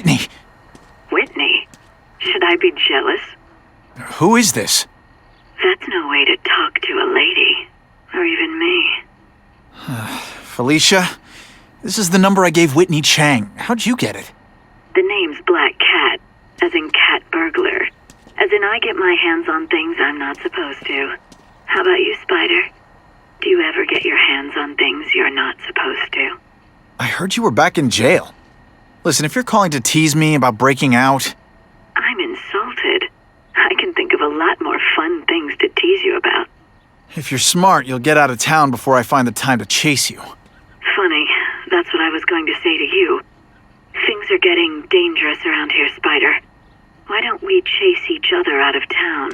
Whitney! Whitney? Should I be jealous? Who is this? That's no way to talk to a lady. Or even me. Felicia? This is the number I gave Whitney Chang. How'd you get it? The name's Black Cat, as in cat burglar. As in I get my hands on things I'm not supposed to. How about you, Spider? Do you ever get your hands on things you're not supposed to? I heard you were back in jail. Listen, if you're calling to tease me about breaking out... I'm insulted. I can think of a lot more fun things to tease you about. If you're smart, you'll get out of town before I find the time to chase you. Funny, that's what I was going to say to you. Things are getting dangerous around here, Spider. Why don't we chase each other out of town,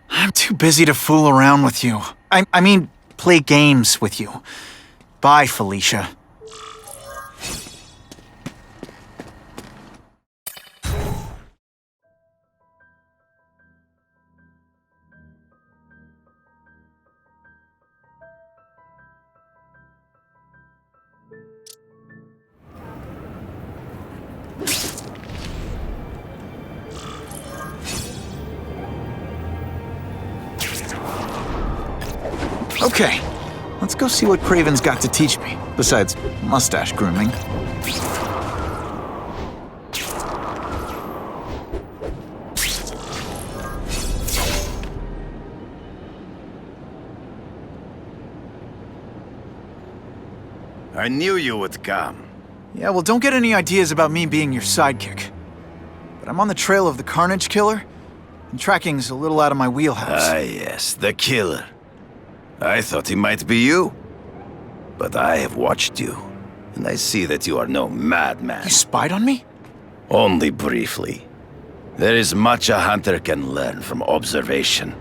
I'm too busy to fool around with you. I mean, play games with you. Bye, Felicia. Okay, let's go see what Kraven's got to teach me, besides mustache grooming. I knew you would come. Yeah, well, don't get any ideas about me being your sidekick. But I'm on the trail of the Carnage Killer, and tracking's a little out of my wheelhouse. Ah, yes, the killer. I thought he might be you. But I have watched you, and I see that you are no madman. You spied on me? Only briefly. There is much a hunter can learn from observation.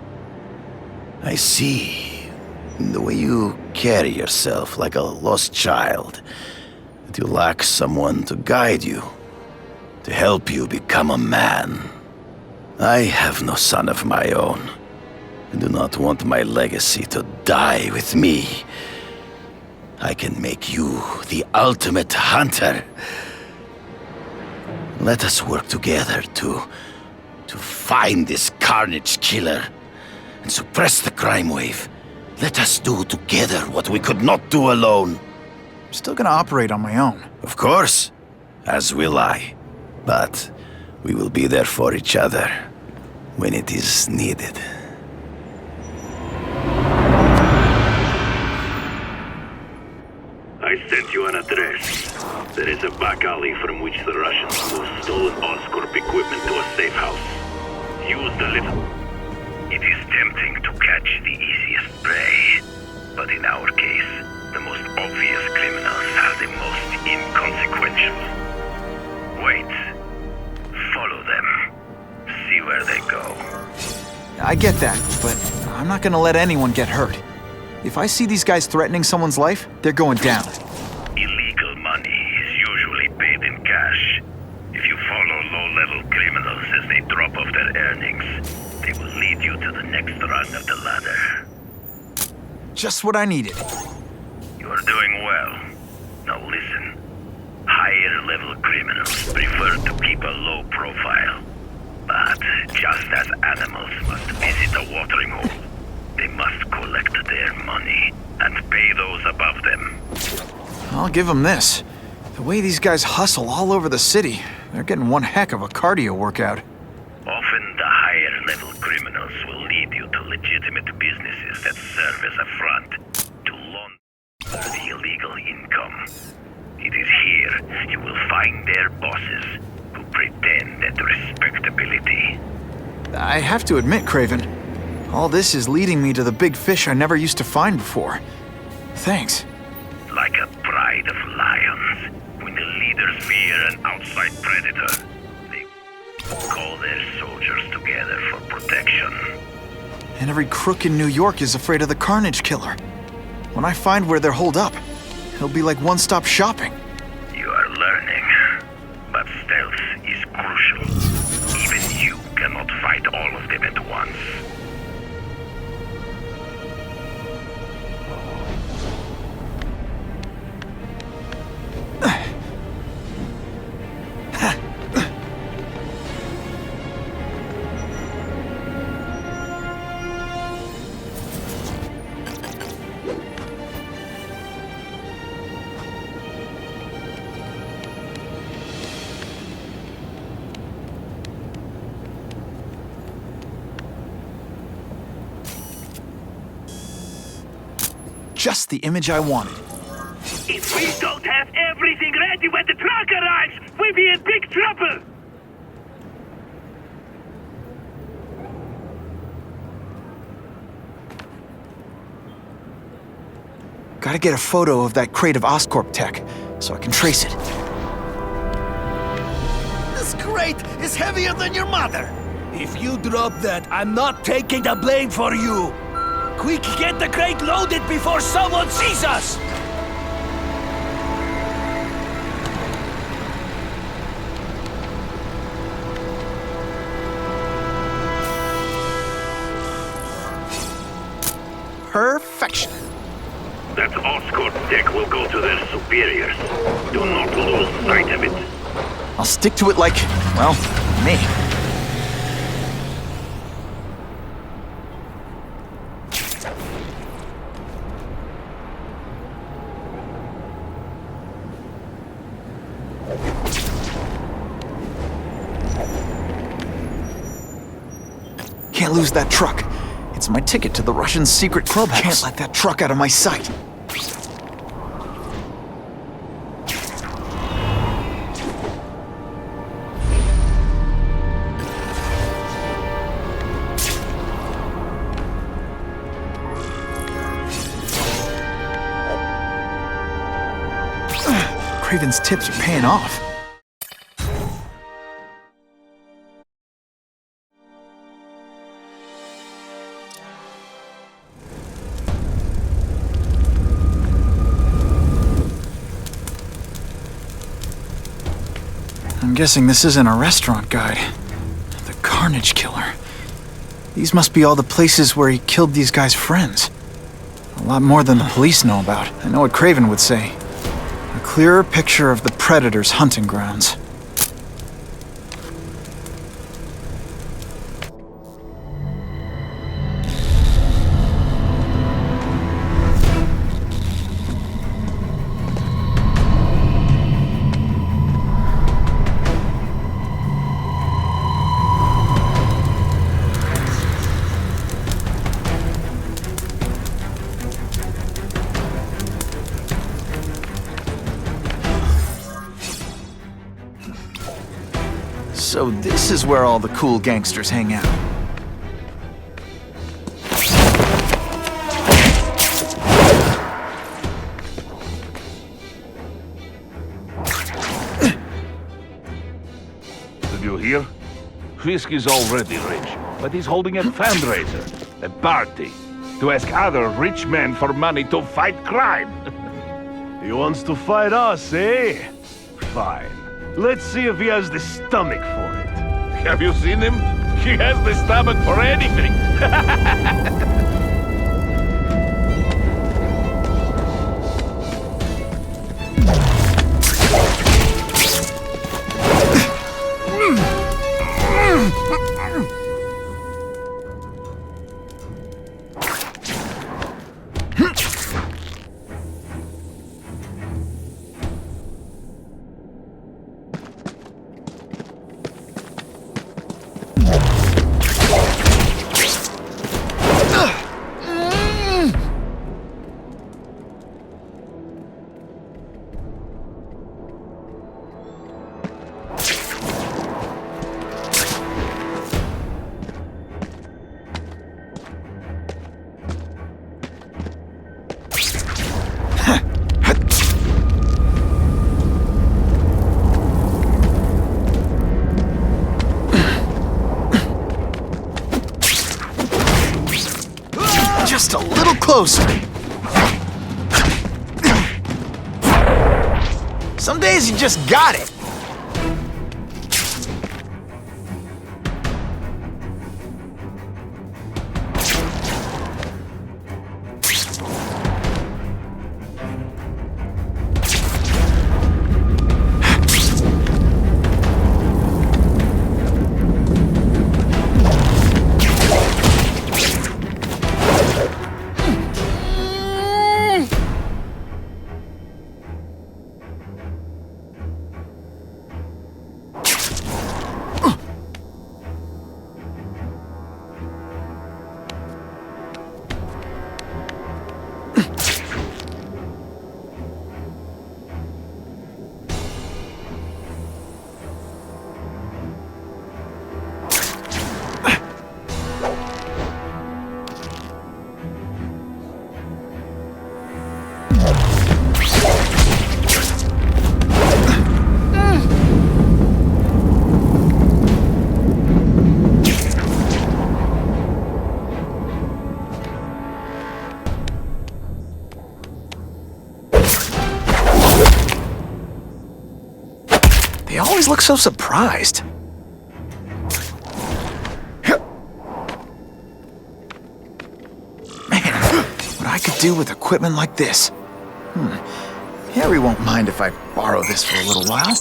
I see, in the way you carry yourself like a lost child, that you lack someone to guide you, to help you become a man. I have no son of my own. I do not want my legacy to die with me. I can make you the ultimate hunter. Let us work together to find this Carnage Killer and suppress the crime wave. Let us do together what we could not do alone. I'm still gonna operate on my own. Of course, as will I. But we will be there for each other when it is needed. I sent you an address. There is a back alley from which the Russians move stolen Oscorp equipment to a safe house. Use the little... It is tempting to catch the easiest prey, but in our case, the most obvious criminals are the most inconsequential. Wait. Follow them. See where they go. I get that, but I'm not gonna let anyone get hurt. If I see these guys threatening someone's life, they're going down. Illegal money is usually paid in cash. If you follow low-level criminals as they drop off their earnings, they will lead you to the next rung of the ladder. Just what I needed. You are doing well. Now listen. Higher-level criminals prefer to keep a low profile. But just as animals must visit a watering hole, they must collect their money and pay those above them. I'll give them this. The way these guys hustle all over the city, they're getting one heck of a cardio workout. Often the higher-level criminals will lead you to legitimate businesses that serve as a front to launder the illegal income. It is here you will find their bosses who pretend at respectability. I have to admit, Kraven, all this is leading me to the big fish I never used to find before. Thanks. Like a pride of lions, when the leaders fear an outside predator, they call their soldiers together for protection. And every crook in New York is afraid of the Carnage Killer. When I find where they're holed up, it'll be like one-stop shopping. You are learning, but stealth is crucial. Even you cannot fight all of them at once. just the image I wanted. If we don't have everything ready when the truck arrives, we'll be in big trouble! Gotta get a photo of that crate of Oscorp tech, so I can trace it. This crate is heavier than your mother. If you drop that, I'm not taking the blame for you. Quick, get the crate loaded before someone sees us! Perfection. That Oscorp tech will go to their superiors. Do not lose sight of it. I'll stick to it like, well, me. Can't lose that truck. It's my ticket to the Russian secret clubhouse. Can't let that truck out of my sight. Kraven's tips are paying off. I'm guessing this isn't a restaurant guide. The Carnage Killer. These must be all the places where he killed these guys' friends. A lot more than the police know about. I know what Kraven would say. A clearer picture of the Predator's hunting grounds. So this is where all the cool gangsters hang out. Did you hear? Fisk is already rich, but he's holding a fundraiser, a party, to ask other rich men for money to fight crime. He wants to fight us, eh? Fine. Let's see if he has the stomach for it. Have you seen him? He has the stomach for anything. Just a little closer. Some days you just got it. They always look so surprised. Man, what I could do with equipment like this. Harry won't mind if I borrow this for a little while.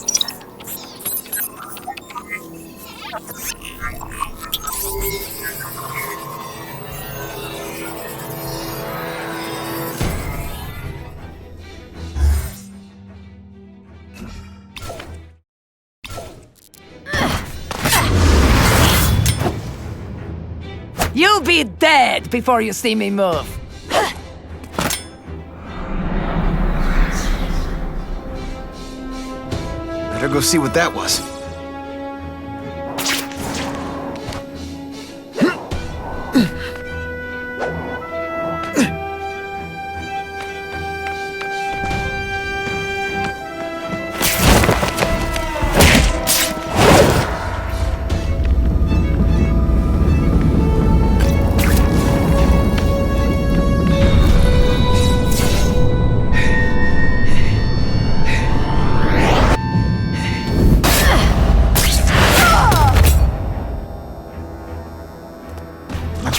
You'll be dead before you see me move. Better go see what that was.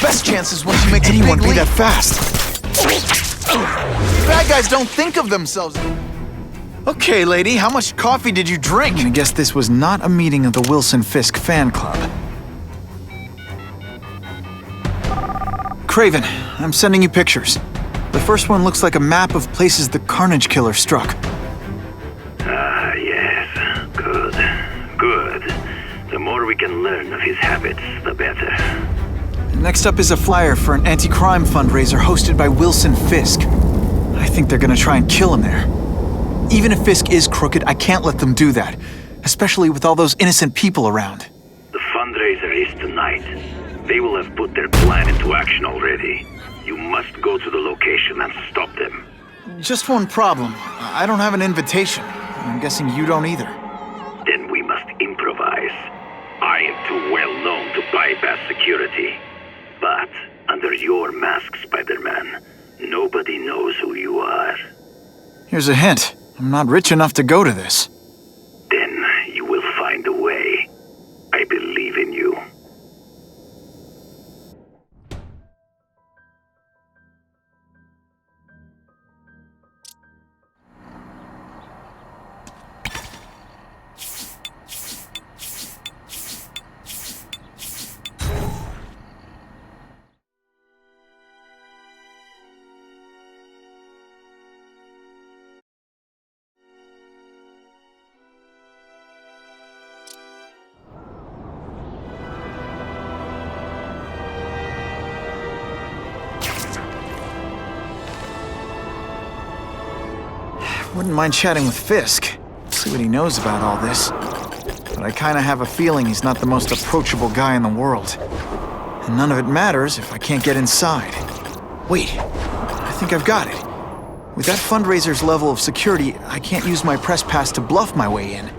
Best chances when she makes anyone be that fast. Bad guys don't think of themselves. Okay, lady, how much coffee did you drink? I guess this was not a meeting of the Wilson Fisk fan club. Kraven, I'm sending you pictures. The first one looks like a map of places the Carnage Killer struck. Ah, yes. Good. Good. The more we can learn of his habits, the better. Next up is a flyer for an anti-crime fundraiser hosted by Wilson Fisk. I think they're gonna try and kill him there. Even if Fisk is crooked, I can't let them do that. Especially with all those innocent people around. The fundraiser is tonight. They will have put their plan into action already. You must go to the location and stop them. Just one problem. I don't have an invitation. I'm guessing you don't either. Then we must improvise. I am too well known to bypass security. But under your mask, Spider-Man, nobody knows who you are. Here's a hint. I'm not rich enough to go to this. Then you will find a way. I believe in you. Wouldn't mind chatting with Fisk. See what he knows about all this. But I kinda have a feeling he's not the most approachable guy in the world. And none of it matters if I can't get inside. Wait, I think I've got it. With that fundraiser's level of security, I can't use my press pass to bluff my way in.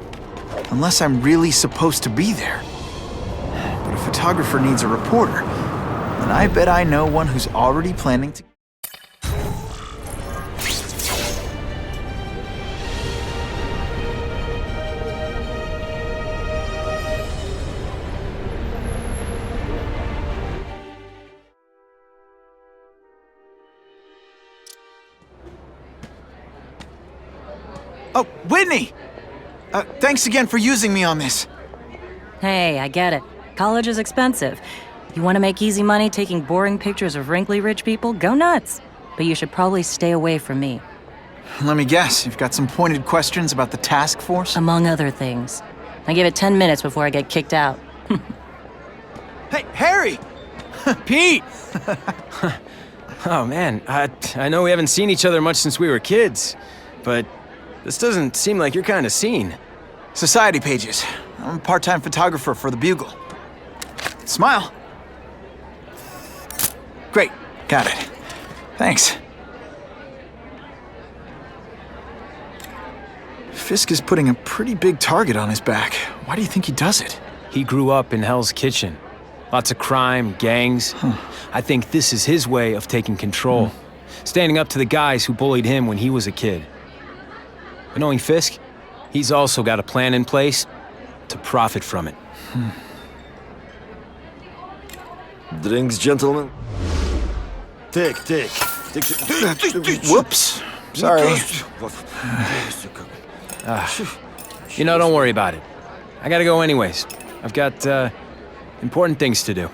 Unless I'm really supposed to be there. But a photographer needs a reporter. And I bet I know one who's already planning to... Oh, Whitney! Thanks again for using me on this. Hey, I get it. College is expensive. You want to make easy money taking boring pictures of wrinkly rich people? Go nuts. But you should probably stay away from me. Let me guess, you've got some pointed questions about the task force? Among other things. I give it 10 minutes before I get kicked out. Hey, Harry! Pete! Oh man, I know we haven't seen each other much since we were kids, but this doesn't seem like your kind of scene. Society pages. I'm a part-time photographer for the Bugle. Smile. Great, got it. Thanks. Fisk is putting a pretty big target on his back. Why do you think he does it? He grew up in Hell's Kitchen. Lots of crime, gangs. I think this is his way of taking control. Standing up to the guys who bullied him when he was a kid. But knowing Fisk, he's also got a plan in place to profit from it. Drinks, gentlemen? Take. Whoops. Sorry. You know, don't worry about it. I gotta go anyways. I've got, important things to do.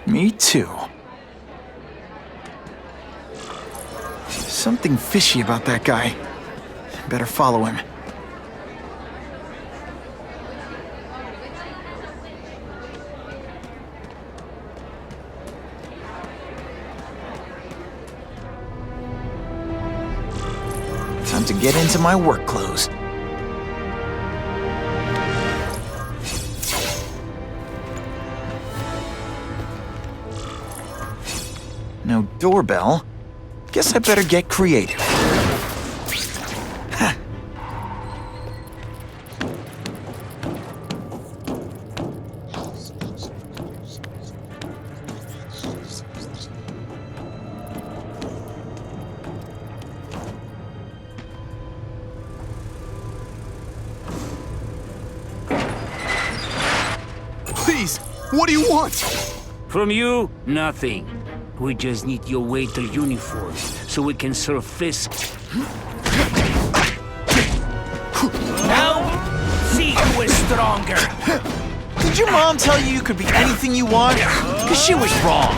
Me too. Something fishy about that guy. Better follow him. Time to get into my work clothes. No doorbell. Guess I better get creative. Please, what do you want? From you, nothing. We just need your waiter uniform so we can serve Fisk. Now, see who is stronger. Did your mom tell you you could be anything you want? Because she was wrong.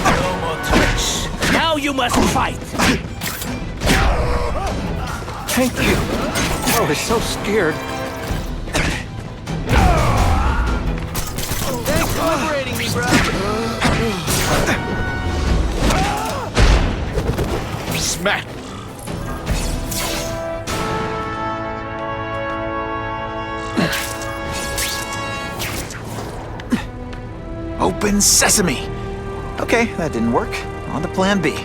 No more tricks. Now you must fight. Thank you. I was so scared. Thanks for liberating me, bro. Smack! Open sesame! Okay, that didn't work. On to plan B.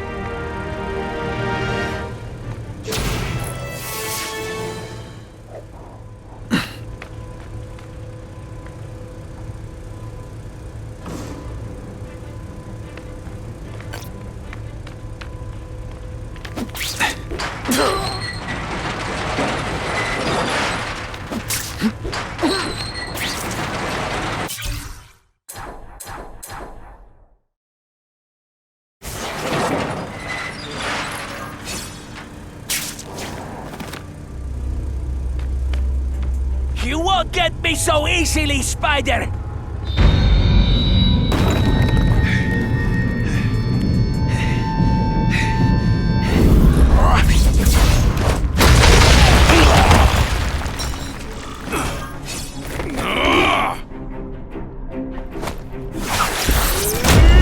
You won't get me so easily, Spider!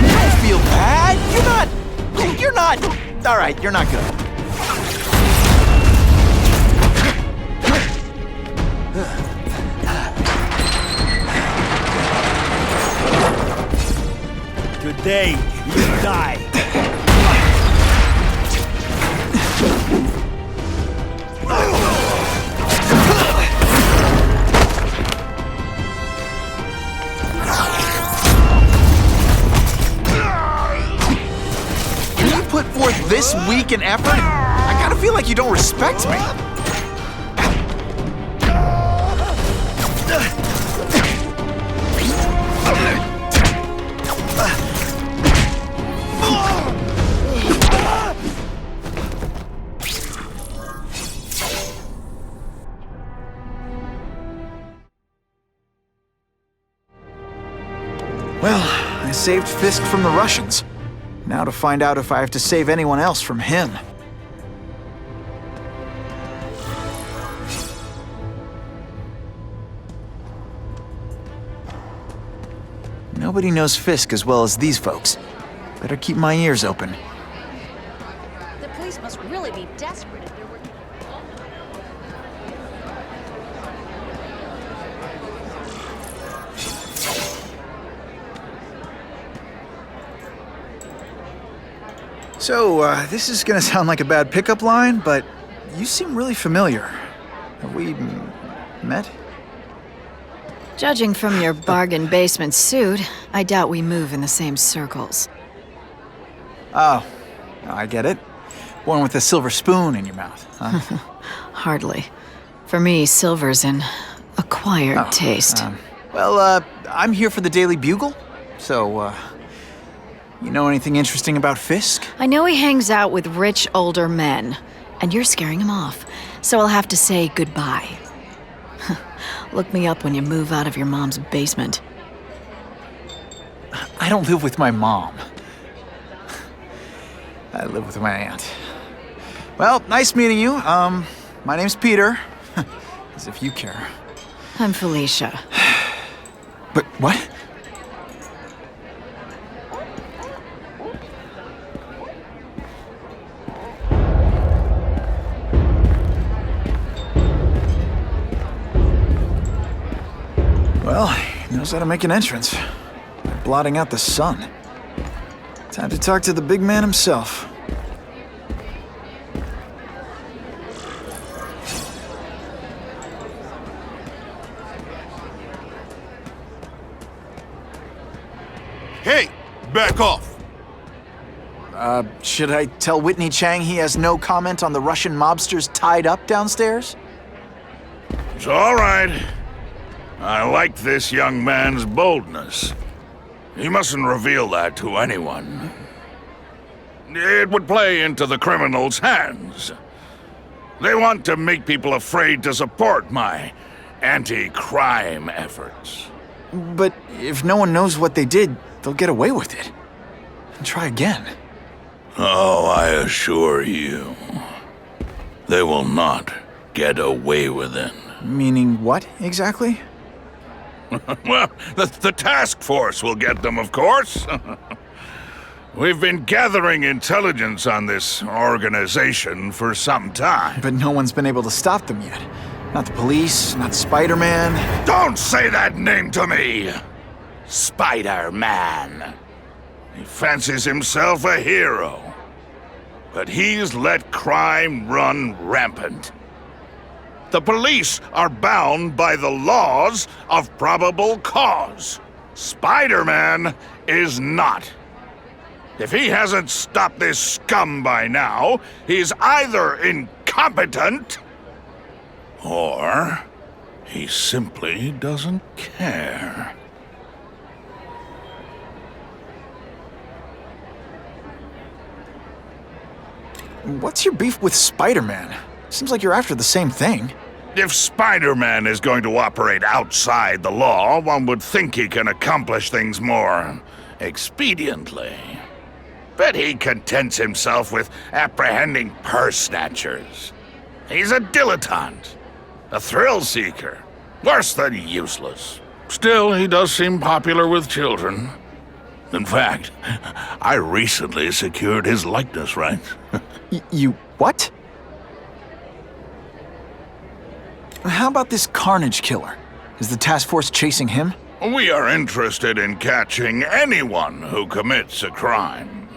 Don't feel bad. You're not. All right, you're not good. Today, you die. You put forth this week an effort? I gotta feel like you don't respect me. Well, I saved Fisk from the Russians. Now to find out if I have to save anyone else from him. Nobody knows Fisk as well as these folks. Better keep my ears open. The police must really be desperate if they're working. So, this is gonna sound like a bad pickup line, but you seem really familiar. Have we met? Judging from your bargain basement suit, I doubt we move in the same circles. Oh, I get it. One with a silver spoon in your mouth, huh? Hardly. For me, silver's an acquired taste. Well, I'm here for the Daily Bugle, so, you know anything interesting about Fisk? I know he hangs out with rich older men, and you're scaring him off, so I'll have to say goodbye. Look me up when you move out of your mom's basement. I don't live with my mom. I live with my aunt. Well, nice meeting you. My name's Peter. As if you care. I'm Felicia. But what? Well, he knows how to make an entrance. By blotting out the sun. Time to talk to the big man himself. Hey! Back off! Should I tell Whitney Chang he has no comment on the Russian mobsters tied up downstairs? It's all right. I like this young man's boldness. He mustn't reveal that to anyone. It would play into the criminals' hands. They want to make people afraid to support my anti-crime efforts. But if no one knows what they did, they'll get away with it. And try again. Oh, I assure you, they will not get away with it. Meaning what, exactly? Well, the task force will get them, of course. We've been gathering intelligence on this organization for some time. But no one's been able to stop them yet. Not the police, not Spider-Man. Don't say that name to me! Spider-Man. He fancies himself a hero. But he's let crime run rampant. The police are bound by the laws of probable cause. Spider-Man is not. If he hasn't stopped this scum by now, he's either incompetent or he simply doesn't care. What's your beef with Spider-Man? Seems like you're after the same thing. If Spider-Man is going to operate outside the law, one would think he can accomplish things more expediently. But he contents himself with apprehending purse snatchers. He's a dilettante, a thrill seeker, worse than useless. Still, he does seem popular with children. In fact, I recently secured his likeness rights. You what? How about this Carnage killer? Is the task force chasing him? We are interested in catching anyone who commits a crime.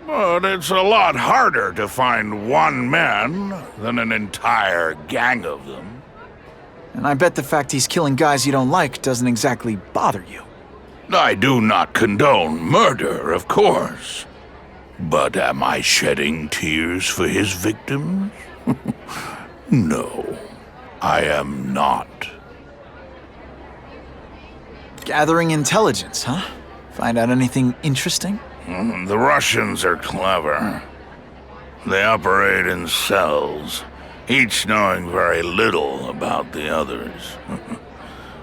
But it's a lot harder to find one man than an entire gang of them. And I bet the fact he's killing guys you don't like doesn't exactly bother you. I do not condone murder, of course. But am I shedding tears for his victims? No, I am not. Gathering intelligence, huh? Find out anything interesting? The Russians are clever. They operate in cells, each knowing very little about the others.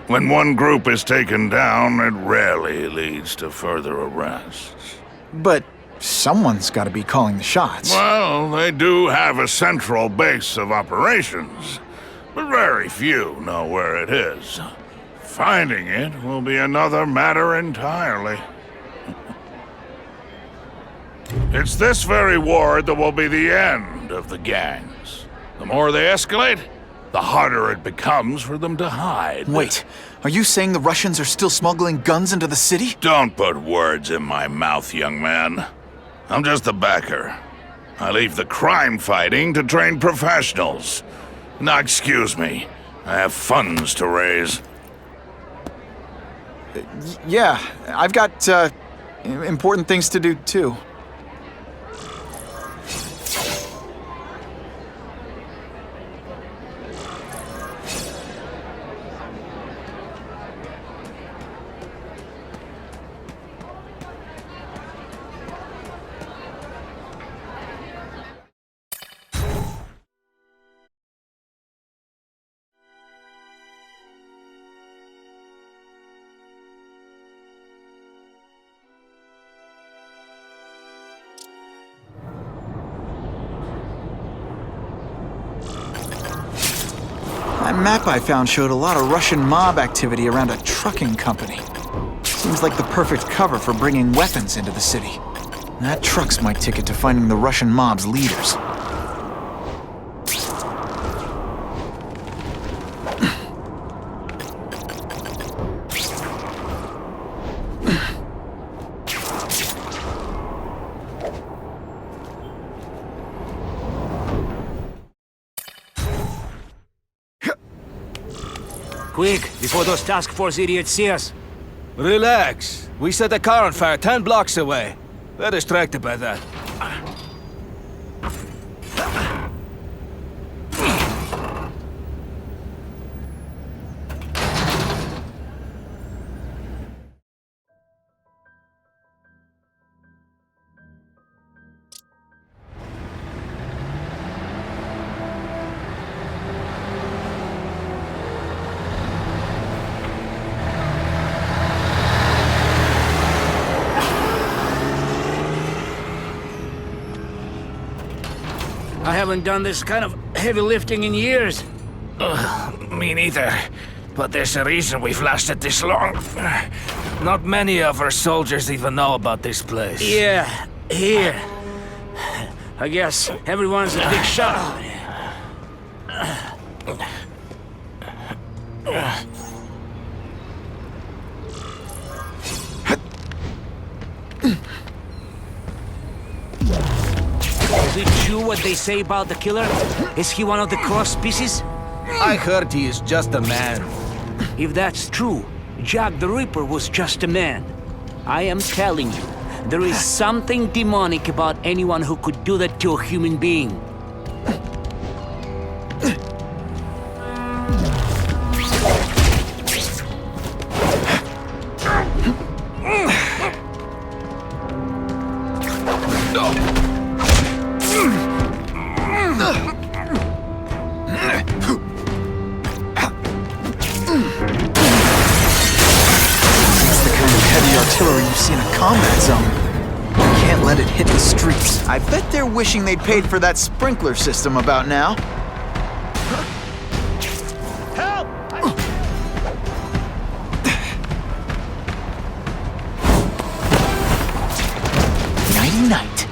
When one group is taken down, it rarely leads to further arrests. But someone's got to be calling the shots. Well, they do have a central base of operations, but very few know where it is. Finding it will be another matter entirely. It's this very war that will be the end of the gangs. The more they escalate, the harder it becomes for them to hide. Wait, are you saying the Russians are still smuggling guns into the city? Don't put words in my mouth, young man. I'm just a backer. I leave the crime fighting to trained professionals. Now, excuse me. I have funds to raise. Yeah, I've got, important things to do, too. That map I found showed a lot of Russian mob activity around a trucking company. Seems like the perfect cover for bringing weapons into the city. That truck's my ticket to finding the Russian mob's leaders. Quick, before those task force idiots see us. Relax. We set a car on fire 10 blocks away. They're distracted by that. I haven't done this kind of heavy lifting in years. Me neither. But there's a reason we've lasted this long. Not many of our soldiers even know about this place. Yeah, here. I guess everyone's a big shot. Is it true what they say about the killer? Is he one of the cross species? I heard he is just a man. If that's true, Jack the Ripper was just a man. I am telling you, there is something demonic about anyone who could do that to a human being. Artillery you see in a combat zone. You can't let it hit the streets. I bet they're wishing they'd paid for that sprinkler system about now. Help! Nighty-night.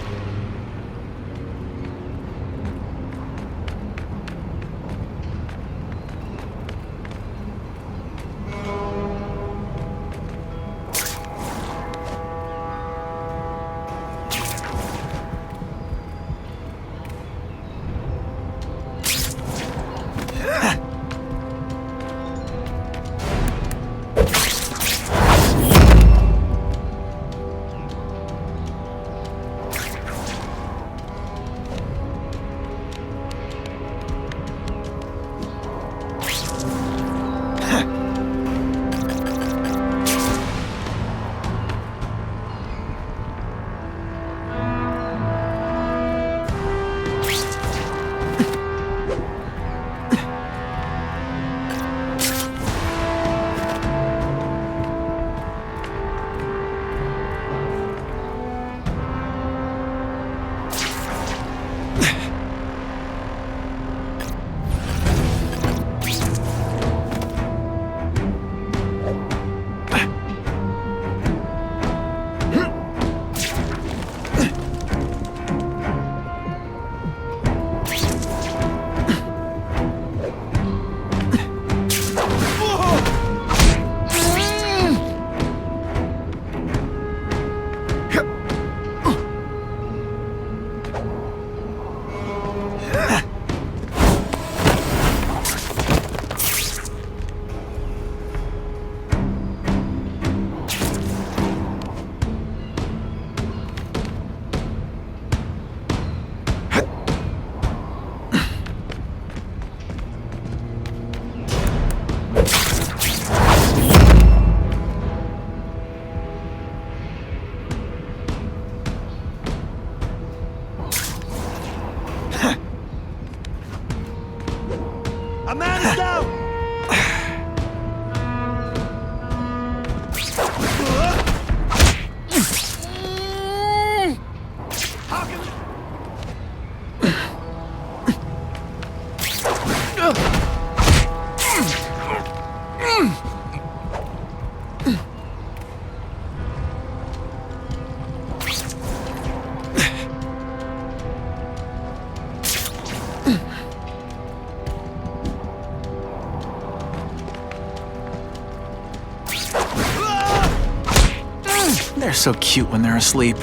They're so cute when they're asleep.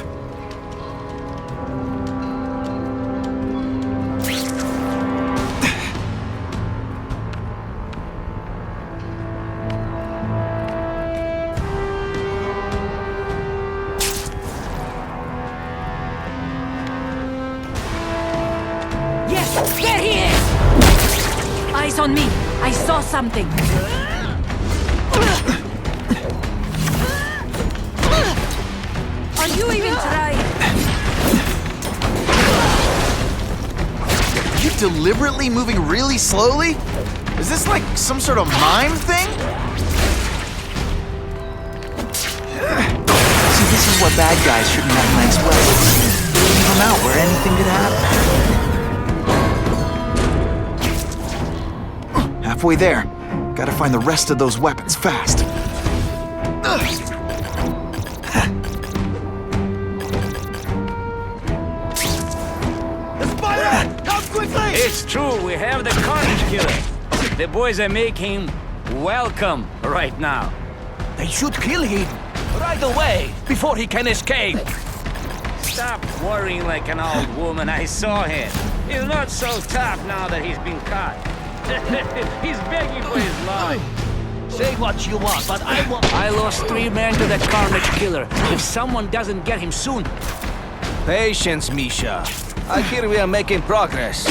Yes, there he is! Eyes on me. I saw something. Are you even trying? You deliberately moving really slowly? Is this like some sort of mime thing? See, this is what bad guys shouldn't have nice weapons. Leave them out where anything could happen. Halfway there. Gotta find the rest of those weapons fast. It's true, we have the Carnage Killer. The boys are making him welcome right now. They should kill him right away before he can escape. Stop worrying like an old woman. I saw him. He's not so tough now that he's been caught. He's begging for his life. Say what you want, but I won't. I lost 3 men to that Carnage Killer. If someone doesn't get him soon... Patience, Misha. I hear we are making progress.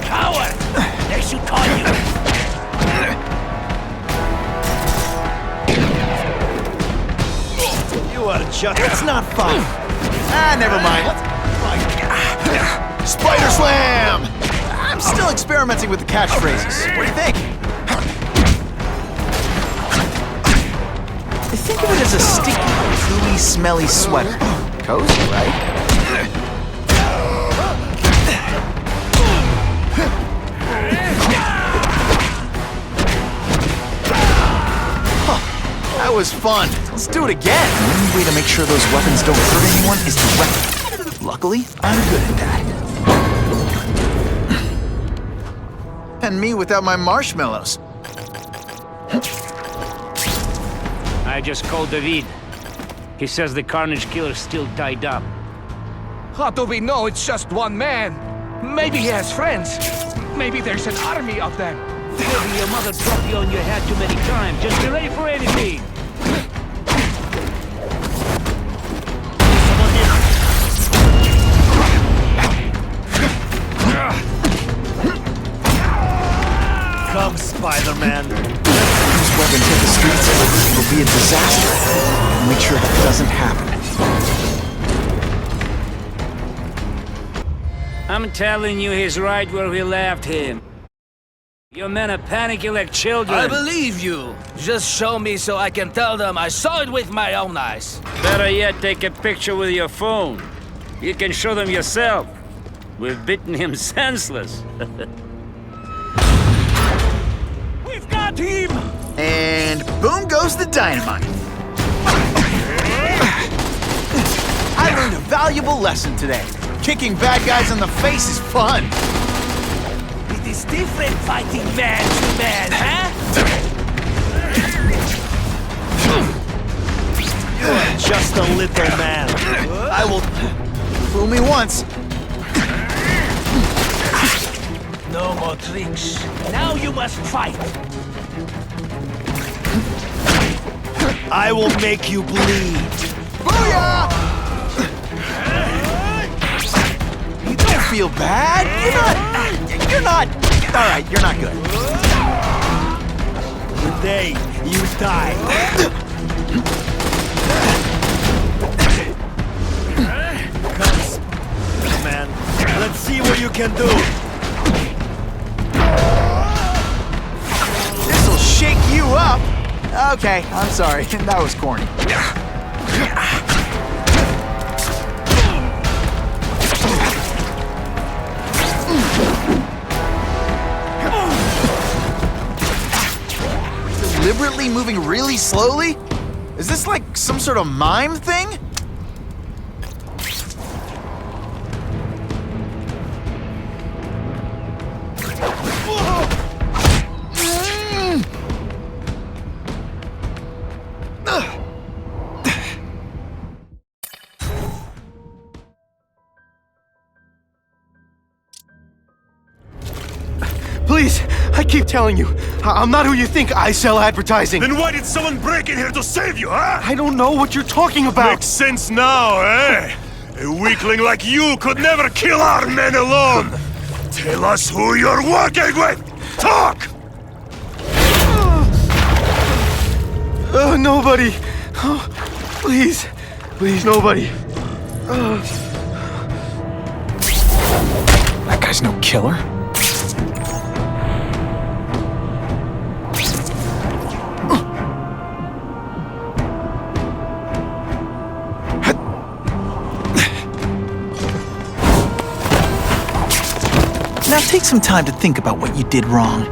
Coward! They should call you. You are just... It's not fun. Ah, never mind. Spider Slam! I'm still experimenting with the catchphrases. What do you think? Think of it as a sticky, gooey, smelly sweater. Cozy, right? That was fun. Let's do it again. The only way to make sure those weapons don't hurt anyone is to wreck them. Luckily, I'm good at that. And me without my marshmallows. I just called David. He says the Carnage Killer's still tied up. How do we know it's just one man? Maybe he has friends. Maybe there's an army of them. Maybe your mother dropped you on your head too many times. Just be ready for anything. Come, Spider-Man. These weapons hit the streets, it'll be a disaster. Make sure that doesn't happen. I'm telling you, he's right where we left him. Your men are panicking like children. I believe you. Just show me so I can tell them I saw it with my own eyes. Better yet, take a picture with your phone. You can show them yourself. We've beaten him senseless. We've got him! And boom goes the dynamite. I learned a valuable lesson today. Kicking bad guys in the face is fun. It is different fighting man to man, huh? You are just a little man. I will... Fool me once. No more tricks. Now you must fight. I will make you bleed. Booyah! You don't feel bad. You're not... All right, you're not good. Today, you die. Come, man. Let's see what you can do. This'll shake you up. Okay, I'm sorry. That was corny. Deliberately moving really slowly? Is this like some sort of mime thing? Please, I keep telling you, I'm not who you think. I sell advertising. Then why did someone break in here to save you, huh? I don't know what you're talking about. Makes sense now, eh? A weakling like you could never kill our men alone. Tell us who you're working with. Talk! Nobody. Oh, please. Please, nobody. That guy's no killer. Now take some time to think about what you did wrong.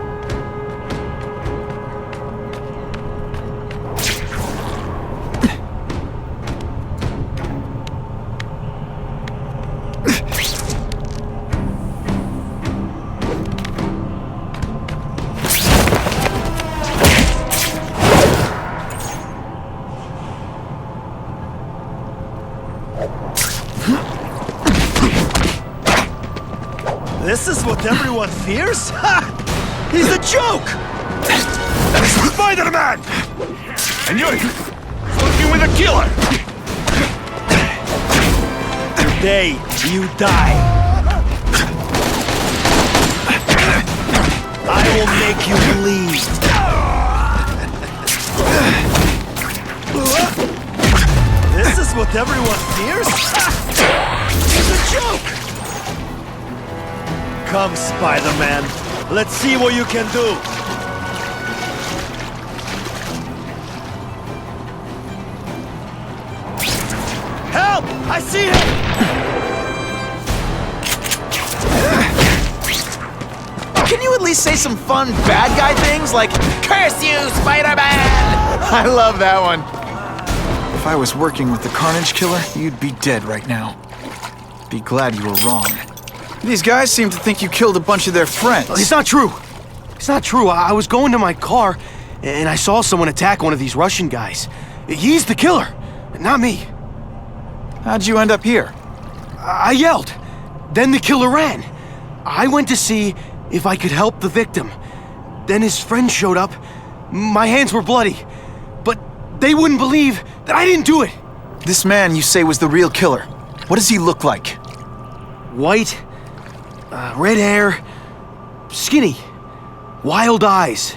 This is what everyone fears? Ha! He's a joke! Spider-Man! And you're working with a killer! Today, you die. I will make you bleed. This is what everyone fears? It's a joke! Come, Spider-Man. Let's see what you can do. Help! I see him! Can you at least say some fun bad guy things like, "Curse you, Spider-Man"? I love that one. If I was working with the Carnage Killer, you'd be dead right now. Be glad you were wrong. These guys seem to think you killed a bunch of their friends. It's not true. It's not true. I was going to my car, and I saw someone attack one of these Russian guys. He's the killer, not me. How'd you end up here? I yelled. Then the killer ran. I went to see if I could help the victim. Then his friend showed up. My hands were bloody. But they wouldn't believe that I didn't do it. This man you say was the real killer. What does he look like? White, red hair, skinny, wild eyes.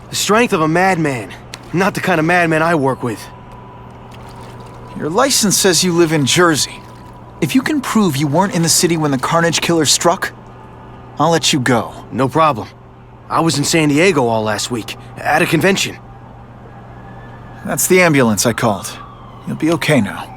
The strength of a madman. Not the kind of madman I work with. Your license says you live in Jersey. If you can prove you weren't in the city when the Carnage Killer struck, I'll let you go. No problem. I was in San Diego all last week, at a convention. That's the ambulance I called. You'll be okay now.